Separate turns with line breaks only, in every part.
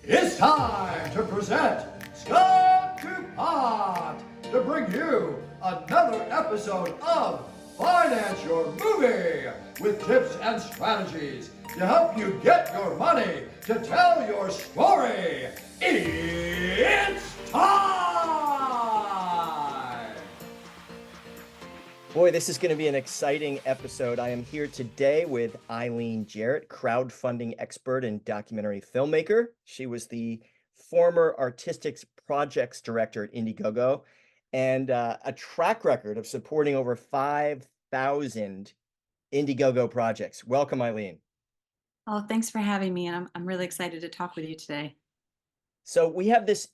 It's time to present Scott to Pot to bring you another episode of Finance Your Movie with tips and strategies to help you get your money to tell your story. It's time!
Boy, this is going to be an exciting episode. I am here today with Eileen Jerrett, crowdfunding expert and documentary filmmaker. She was the former artistic projects director at Indiegogo and a track record of supporting over 5,000 Indiegogo projects. Welcome, Eileen.
Oh, thanks for having me, and I'm really excited to talk with you today.
So we have this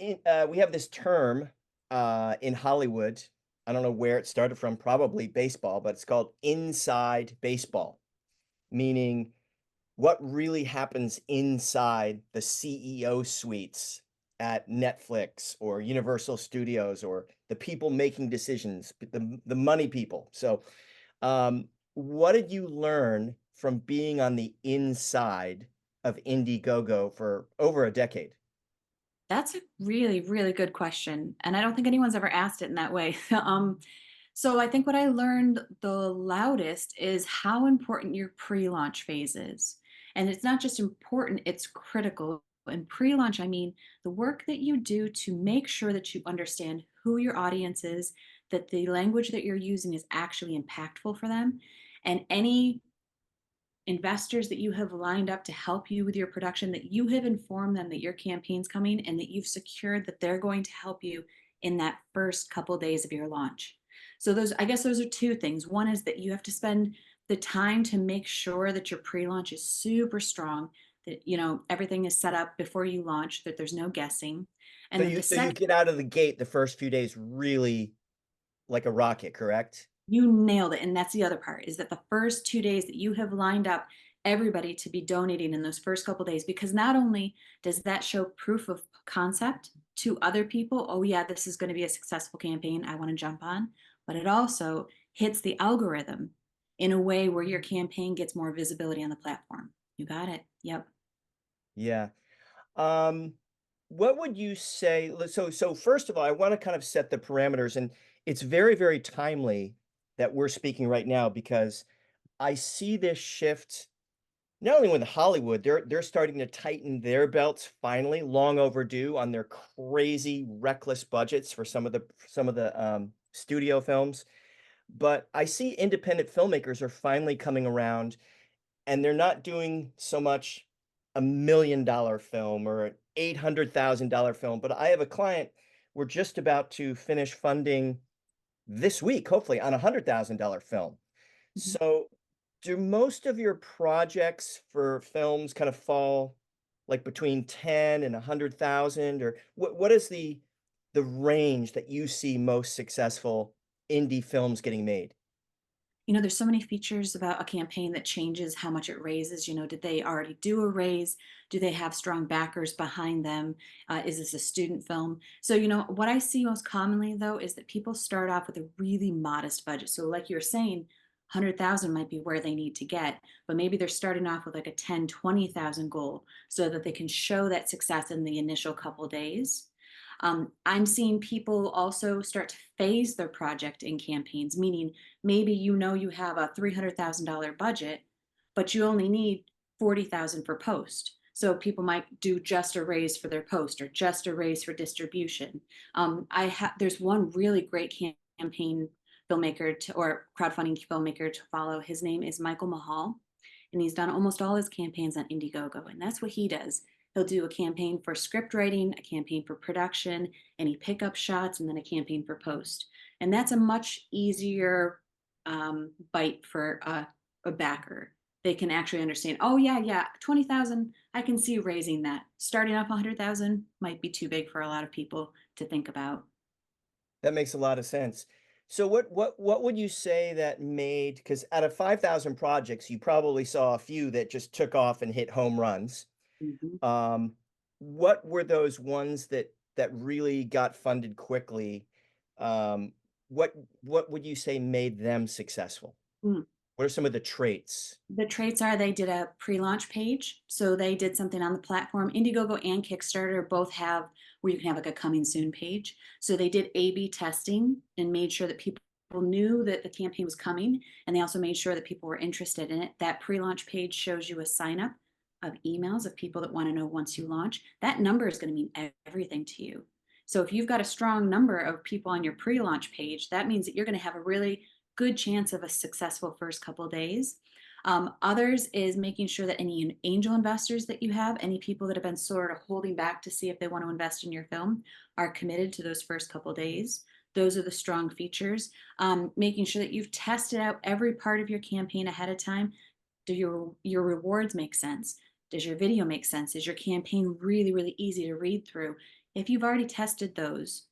term in Hollywood. I don't know where it started from, probably baseball, but it's called inside baseball, meaning what really happens inside the CEO suites at Netflix or Universal Studios or the people making decisions, the money people. So, what did you learn from being on the inside of Indiegogo for over a decade?
That's a really, really good question, and I don't think anyone's ever asked it in that way. So I think what I learned the loudest is how important your pre-launch phase is. And it's not just important, it's critical. In pre-launch, I mean the work that you do to make sure that you understand who your audience is, that the language that you're using is actually impactful for them, and any investors that you have lined up to help you with your production, that you have informed them that your campaign's coming and that you've secured that they're going to help you in that first couple of days of your launch. So I guess those are two things. One is that you have to spend the time to make sure that your pre-launch is super strong, that everything is set up before you launch, that there's no guessing. And
So
then
you
the
so you
second,
get out of the gate the first few days really like a rocket, correct?
you nailed it. And that's the other part, is that the first 2 days that you have lined up everybody to be donating in those first couple days, because not only does that show proof of concept to other people, oh yeah, this is going to be a successful campaign, I want to jump on, but it also hits the algorithm in a way where your campaign gets more visibility on the platform. You got it. Yep.
Yeah. Um, what would you say? So first of all, I want to kind of set the parameters, and it's very, very timely that we're speaking right now because I see this shift not only with Hollywood, they're starting to tighten their belts finally, long overdue on their crazy, reckless budgets for some of the studio films. But I see independent filmmakers are finally coming around and they're not doing so much $1 million film or an $800,000 film. But I have a client, we're just about to finish funding this week, hopefully, on $100,000 film.
Mhm.
So, do most of your projects for films kind of fall like between 10 and 100,000, or what is the range that you see most successful indie films getting made?
There's so many features about a campaign that changes how much it raises. Did they already do a raise? Do they have strong backers behind them? Is this a student film? So, what I see most commonly though is that people start off with a really modest budget. So, like you're saying, 100,000 might be where they need to get, but maybe they're starting off with like a 10, 20,000 goal so that they can show that success in the initial couple days. I'm seeing people also start to phase their project in campaigns, meaning maybe you have a $300,000 budget, but you only need 40,000 for post. So people might do just a raise for their post or just a raise for distribution. There's one really great campaign filmmaker or crowdfunding filmmaker to follow. His name is Michael Mahal, and he's done almost all his campaigns on Indiegogo, and that's what he does. He'll do a campaign for script writing, a campaign for production, any pickup shots, and then a campaign for post. And that's a much easier bite for a backer. They can actually understand, oh yeah, yeah, 20,000, I can see raising that. Starting off 100,000 might be too big for a lot of people to think about.
That makes a lot of sense. So what would you say that made, because out of 5,000 projects, you probably saw a few that just took off and hit home runs.
Mhm.
Um, what were those ones that really got funded quickly? Um, what would you say made them successful?
Mm.
What are some of the traits?
The traits are they did a pre-launch page. So they did something on the platform. Indiegogo and Kickstarter both have where you can have like a coming soon page. So they did A/B testing and made sure that people knew that the campaign was coming. And they also made sure that people were interested in it. That pre-launch page shows you a sign up of emails of people that want to know once you launch. That number is going to mean everything to you. So if you've got a strong number of people on your pre-launch page, that means that you're going to have a really good chance of a successful first couple of days. Others is making sure that any angel investors that you have, any people that have been sort of holding back to see if they want to invest in your film, are committed to those first couple of days. Those are the strong features. Making sure that you've tested out every part of your campaign ahead of time. Do your rewards make sense? Does your video make sense? Is your campaign really, really easy to read through? If you've already tested those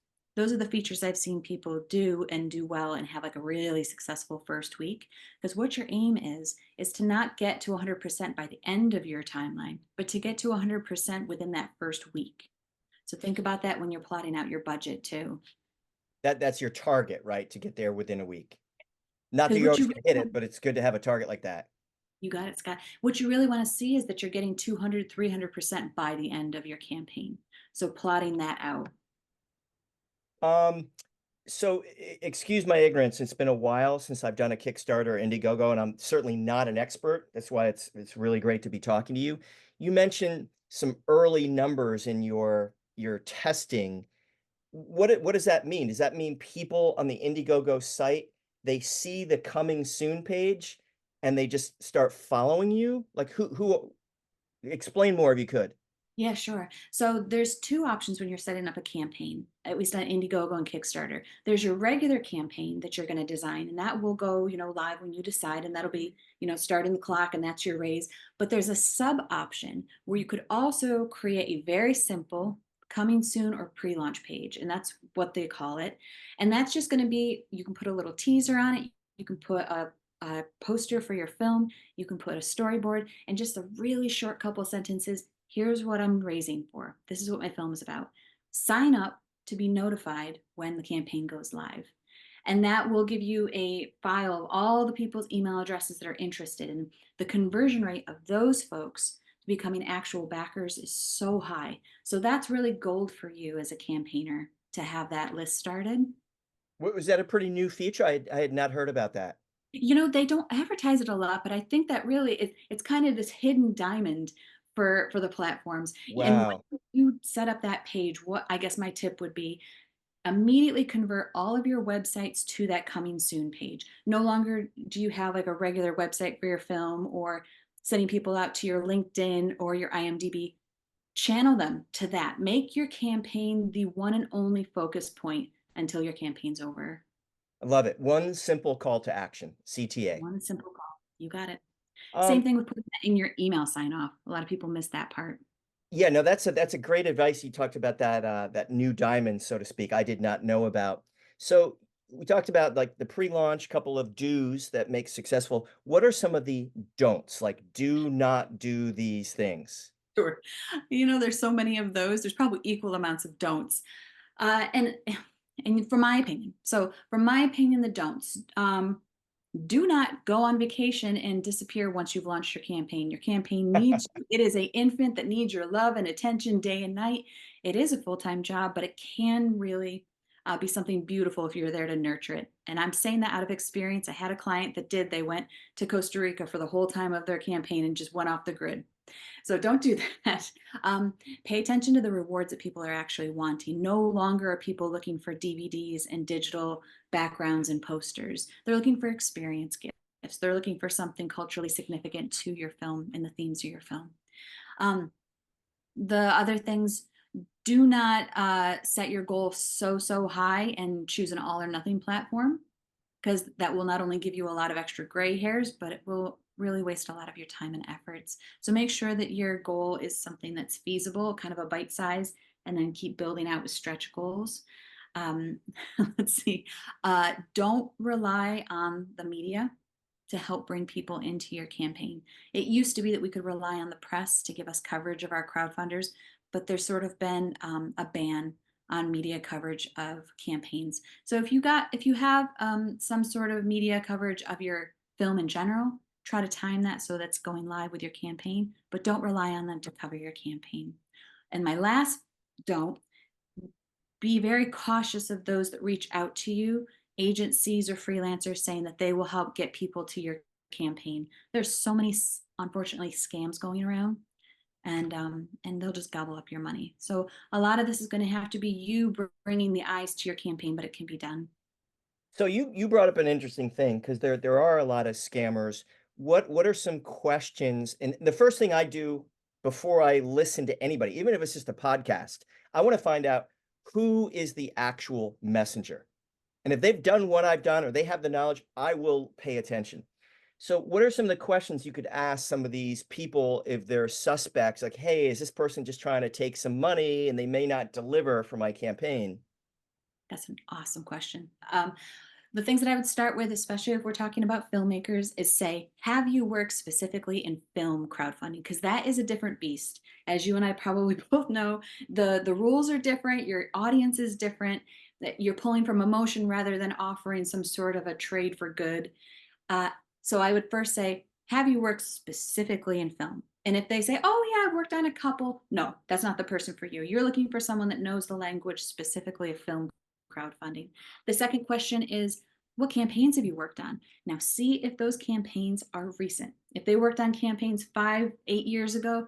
are the features I've seen people do and do well and have like a really successful first week. Because what your aim is to not get to 100% by the end of your timeline, but to get to 100% within that first week. So think about that when you're plotting out your budget too.
That's your target, right? To get there within a week. Not that
Because
you're
what
always
you
going to hit it, but it's good to have a target like that.
you got it, Scott. What you really want to see is that you're getting 200, 300% by the end of your campaign. So plotting that out.
Um, so excuse my ignorance. It's been a while since I've done a Kickstarter or Indiegogo, and I'm certainly not an expert. That's why it's really great to be talking to you. You mentioned some early numbers in your testing. What does that mean? Does that mean people on the Indiegogo site, they see the coming soon page and they just start following you? Like who explain more if you could.
Yeah, sure. So there's two options when you're setting up a campaign, at least on Indiegogo and Kickstarter. There's your regular campaign that you're going to design, and that will go, live when you decide, and that'll be, starting the clock, and that's your raise. But there's a sub option where you could also create a very simple coming soon or pre-launch page, and that's what they call it. And that's just going to be, you can put a little teaser on it, you can put a poster for your film, you can put a storyboard, and just a really short couple sentences. Here's what I'm raising for. This is what my film is about. Sign up to be notified when the campaign goes live. And that will give you a file of all the people's email addresses that are interested. And the conversion rate of those folks to becoming actual backers is so high. So that's really gold for you as a campaigner to have that list started.
Was that a pretty new feature? I had not heard about that.
They don't advertise it a lot, but I think that really it's kind of this hidden diamond for the platforms. And
Wow.
when you set up that page, what I guess my tip would be immediately convert all of your websites to that coming soon page. No longer do you have like a regular website for your film or sending people out to your LinkedIn or your IMDb. Channel them to that. Make your campaign the one and only focus point until your campaign's over.
I love it. One simple call to action, CTA.
One simple call. You got it. Same
Um,
thing with putting that in your email sign off. A lot of people miss that part.
yeah, no, that's a great advice. You talked about that new diamond, so to speak. I did not know about. So we talked about like the pre-launch, couple of do's that make successful. What are some of the don'ts? Like do not do these things.
Sure. There's so many of those. There's probably equal amounts of don'ts. And from my opinion, the don'ts. Do not go on vacation and disappear once you've launched your campaign. Your campaign needs you. It is an infant that needs your love and attention day and night. It is a full-time job, but it can really be something beautiful if you're there to nurture it. And I'm saying that out of experience. I had a client that did. They went to Costa Rica for the whole time of their campaign and just went off the grid. So don't do that. Pay attention to the rewards that people are actually wanting. No longer are people looking for DVDs and digital backgrounds and posters. They're looking for experience gifts. They're looking for something culturally significant to your film and the themes of your film. The other things, do not set your goal so high and choose an all or nothing platform, because that will not only give you a lot of extra gray hairs, but it will really waste a lot of your time and efforts. So make sure that your goal is something that's feasible, kind of a bite size, and then keep building out with stretch goals. Let's see. Don't rely on the media to help bring people into your campaign. It used to be that we could rely on the press to give us coverage of our crowdfunders, but there's sort of been a ban on media coverage of campaigns. So if you have some sort of media coverage of your film in general, try to time that so that's going live with your campaign, but don't rely on them to cover your campaign. And my last don't, be very cautious of those that reach out to you, agencies or freelancers saying that they will help get people to your campaign. There's so many, unfortunately, scams going around, and they'll just gobble up your money. So a lot of this is going to have to be you bringing the eyes to your campaign, but it can be done.
So you brought up an interesting thing because there are a lot of scammers. What are some questions? And the first thing I do before I listen to anybody, even if it's just a podcast, I want to find out who is the actual messenger. And if they've done what I've done or they have the knowledge, I will pay attention. So what are some of the questions you could ask some of these people if they're suspects? Like, hey, is this person just trying to take some money and they may not deliver for my campaign?
That's an awesome question. The things that I would start with, especially if we're talking about filmmakers, is say, have you worked specifically in film crowdfunding? Because that is a different beast. As you and I probably both know, the rules are different, your audience is different, that you're pulling from emotion rather than offering some sort of a trade for good. Uh, so I would first say, have you worked specifically in film? And if they say, oh, yeah, I've worked on a couple, no, that's not the person for you. You're looking for someone that knows the language specifically of film crowdfunding. The second question is, what campaigns have you worked on? Now, see if those campaigns are recent. If they worked on campaigns 5, 8 years ago,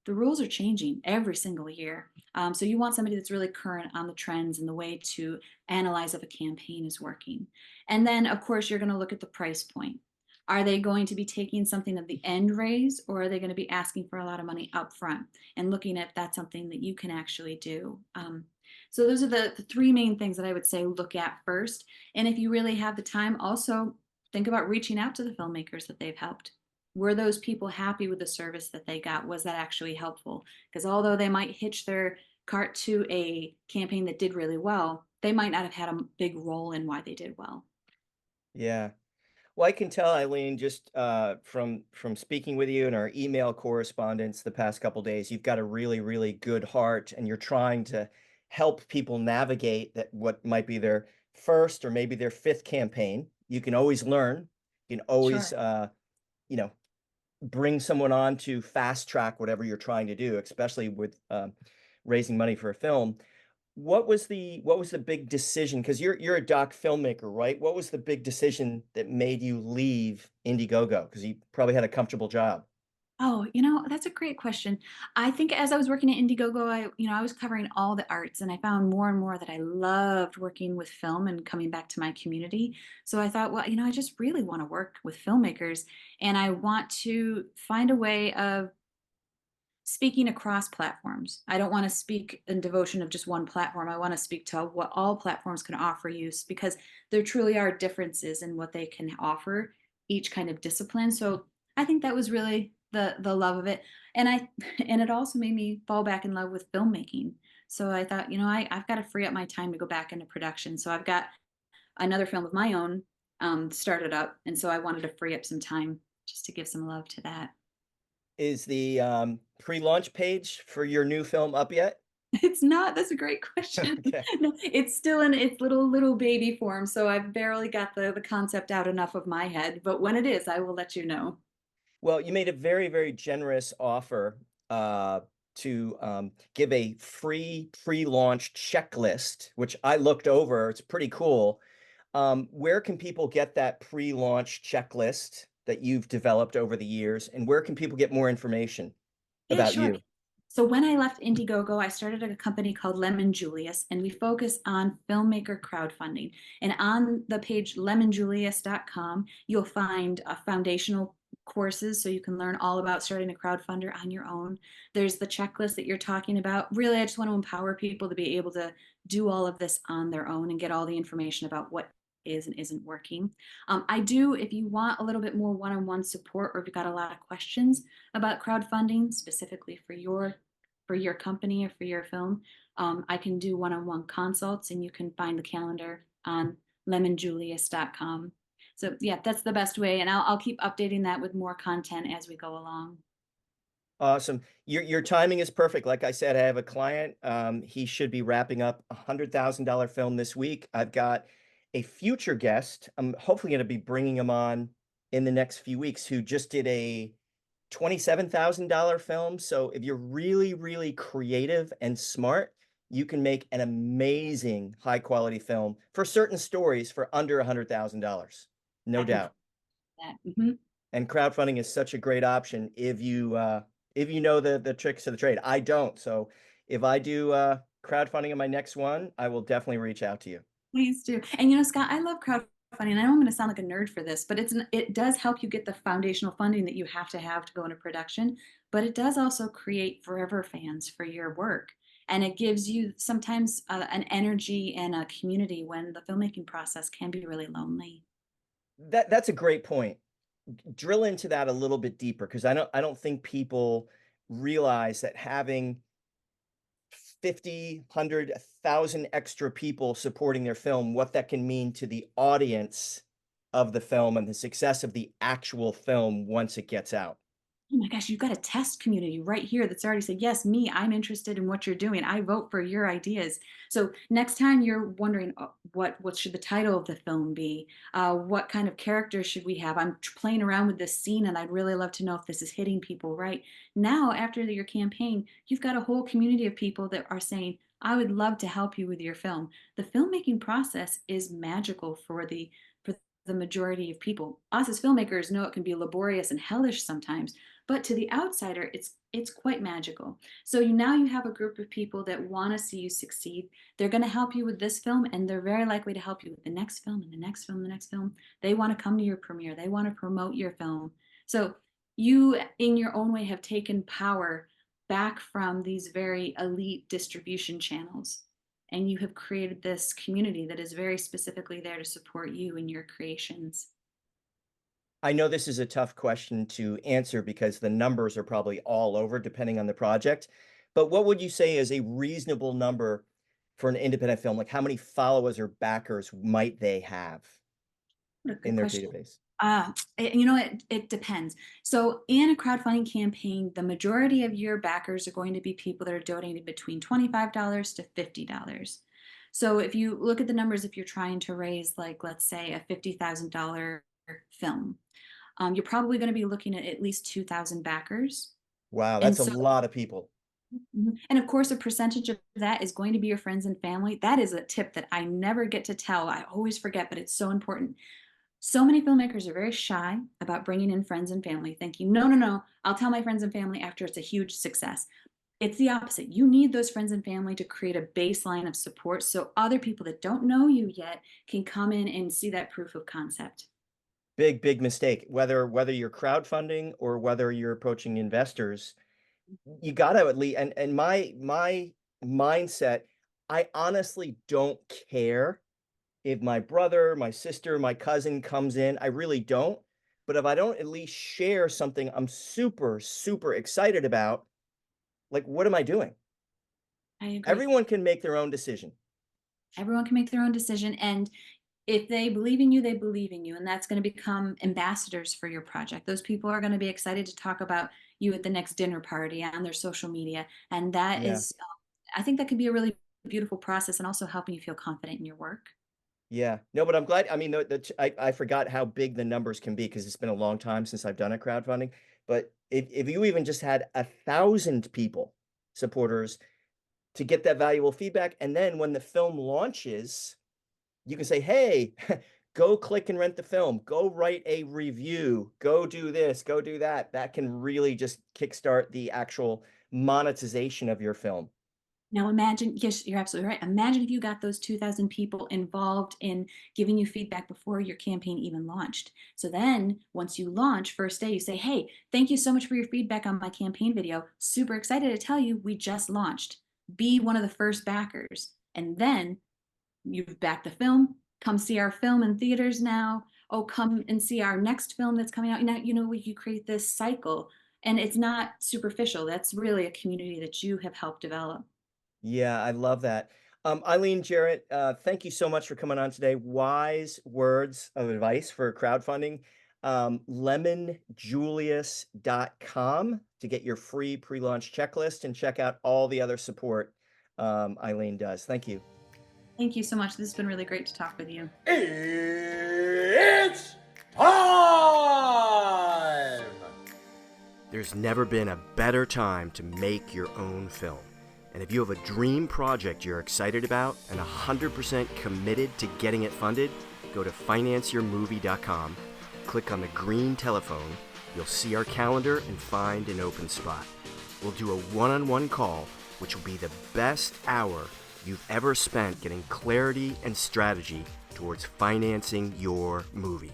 the rules are changing every single year. So you want somebody that's really current on the trends and the way to analyze if a campaign is working. And then, of course, you're going to look at the price point. Are they going to be taking something of the end raise, or are they going to be asking for a lot of money up front and looking at that's something that you can actually do? So those are the three main things that I would say look at first. And if you really have the time, also think about reaching out to the filmmakers that they've helped. Were those people happy with the service that they got? Was that actually helpful? Because although they might hitch their cart to a campaign that did really well, they might not have had a big role in why they did well.
Yeah. Well, I can tell, Eileen, just from speaking with you and our email correspondence the past couple days, you've got a really, really good heart, and you're trying to help people navigate that what might be their first or maybe their fifth campaign. You can always learn. You can always,
Sure.
you know, bring someone on to fast track whatever you're trying to do, especially with raising money for a film. What was the big decision? Because you're a doc filmmaker, right? What was the big decision that made you leave Indiegogo? Because you probably had a comfortable job.
Oh, that's a great question. I think as I was working at Indiegogo, I was covering all the arts, and I found more and more that I loved working with film and coming back to my community. So I thought, well, I just really want to work with filmmakers, and I want to find a way of speaking across platforms. I don't want to speak in devotion of just one platform. I want to speak to what all platforms can offer you, because there truly are differences in what they can offer each kind of discipline. So I think that was really the love of it. And I and it also made me fall back in love with filmmaking. So I thought, I've got to free up my time to go back into production. So I've got another film of my own started up. And so I wanted to free up some time just to give some love to that.
Is the pre-launch page for your new film up yet?
It's not. That's a great question.
Okay.
No, it's still in its little baby form, so I've barely got the concept out enough of my head. But when it is, I will let you know.
Well, you made a very, very generous offer to give a free pre-launch checklist, which I looked over. It's pretty cool. Where can people get that pre-launch checklist that you've developed over the years, and where can people get more information
Yeah,
about
sure.
you?
So when I left Indiegogo, I started a company called Lemon Julius, and we focus on filmmaker crowdfunding. And on the page lemonjulius.com, you'll find foundational courses so you can learn all about starting a crowdfunder on your own. There's the checklist that you're talking about. Really, I just want to empower people to be able to do all of this on their own and get all the information about what is and isn't working. I do, if you want a little bit more one-on-one support, or if you've got a lot of questions about crowdfunding specifically for your company or for your film, I can do one-on-one consults, and you can find the calendar on lemonjulius.com. So yeah, that's the best way, and I'll keep updating that with more content as we go along.
Awesome. Your timing is perfect. Like I said, I have a client. He should be wrapping up $100,000 film this week. I've got a future guest. I'm hopefully going to be bringing him on in the next few weeks who just did a $27,000 film. So if you're really, really creative and smart, you can make an amazing high quality film for certain stories for under $100,000. No
I can
doubt.
that. Mhm.
And crowdfunding is such a great option if you know the tricks of the trade. I don't. So if I do crowdfunding on my next one, I will definitely reach out to you.
Please do. And Scott, I love crowdfunding. And I know I'm going to sound like a nerd for this, but it does help you get the foundational funding that you have to go into production. But it does also create forever fans for your work, and it gives you sometimes an energy and a community when the filmmaking process can be really lonely.
That's a great point. Drill into that a little bit deeper because I don't think people realize that having 50, 100, 1,000 extra people supporting their film, what that can mean to the audience of the film and the success of the actual film once it gets out.
Oh my gosh, you've got a test community right here that's already said, yes, me, I'm interested in what you're doing. I vote for your ideas. So next time you're wondering, what should the title of the film be? What kind of character should we have? I'm playing around with this scene and I'd really love to know if this is hitting people right. Now, after your campaign, you've got a whole community of people that are saying, I would love to help you with your film. The filmmaking process is magical for the majority of people. Us as filmmakers know it can be laborious and hellish sometimes, but to the outsider, it's quite magical. So now you have a group of people that want to see you succeed. They're going to help you with this film, and they're very likely to help you with the next film and the next film, the next film. They want to come to your premiere. They want to promote your film. So you, in your own way, have taken power back from these very elite distribution channels, and you have created this community that is very specifically there to support you in your creations.
I know this is a tough question to answer because the numbers are probably all over depending on the project. But what would you say is a reasonable number for an independent film? Like how many followers or backers might they have
What a
in
good
their
question.
database?
It depends. So in a crowdfunding campaign, the majority of your backers are going to be people that are donating between $25 to $50. So if you look at the numbers, if you're trying to raise, like, let's say, a $50,000 film, you're probably going to be looking at least 2,000 backers.
Wow,
And
that's a
so,
lot of people.
and of course, a percentage of that is going to be your friends and family. That is a tip that I never get to tell. I always forget, but it's so important. So many filmmakers are very shy about bringing in friends and family, thinking, no, no, no, I'll tell my friends and family after it's a huge success. It's the opposite. You need those friends and family to create a baseline of support so other people that don't know you yet can come in and see that proof of concept.
Big mistake. Whether you're crowdfunding or whether you're approaching investors, you got to at least and my mindset, I honestly don't care if my brother, my sister, my cousin comes in. I really don't. But if I don't at least share something I'm super, super excited about, like, what am I doing?
I agree.
Everyone can make their own decision.
Everyone can make their own decision. And if they believe in you, they believe in you. And that's going to become ambassadors for your project. Those people are going to be excited to talk about you at the next dinner party on their social media. And that
Yeah.
is, I think that could be a really beautiful process and also helping you feel confident in your work.
Yeah. No, but I'm glad. I mean, I forgot how big the numbers can be because it's been a long time since I've done a crowdfunding. But if you even just had 1,000 people, supporters, to get that valuable feedback, and then when the film launches, you can say, hey, go click and rent the film, go write a review, go do this, go do that. That can really just kickstart the actual monetization of your film.
Now imagine, yes, you're absolutely right. Imagine if you got those 2,000 people involved in giving you feedback before your campaign even launched. So then once you launch, first day, you say, hey, thank you so much for your feedback on my campaign video. Super excited to tell you we just launched. Be one of the first backers. And then you've backed the film. Come see our film in theaters now. Oh, come and see our next film that's coming out. Now, you create this cycle, and it's not superficial. That's really a community that you have helped develop.
Yeah, I love that. Eileen Jerrett, thank you so much for coming on today. Wise words of advice for crowdfunding. Lemonjulius.com to get your free pre-launch checklist and check out all the other support Eileen does. Thank you.
Thank you so much. This has been really great to talk with you.
It's time!
There's never been a better time to make your own film. And if you have a dream project you're excited about and 100% committed to getting it funded, go to financeyourmovie.com, click on the green telephone, you'll see our calendar and find an open spot. We'll do a one-on-one call, which will be the best hour you've ever spent getting clarity and strategy towards financing your movie.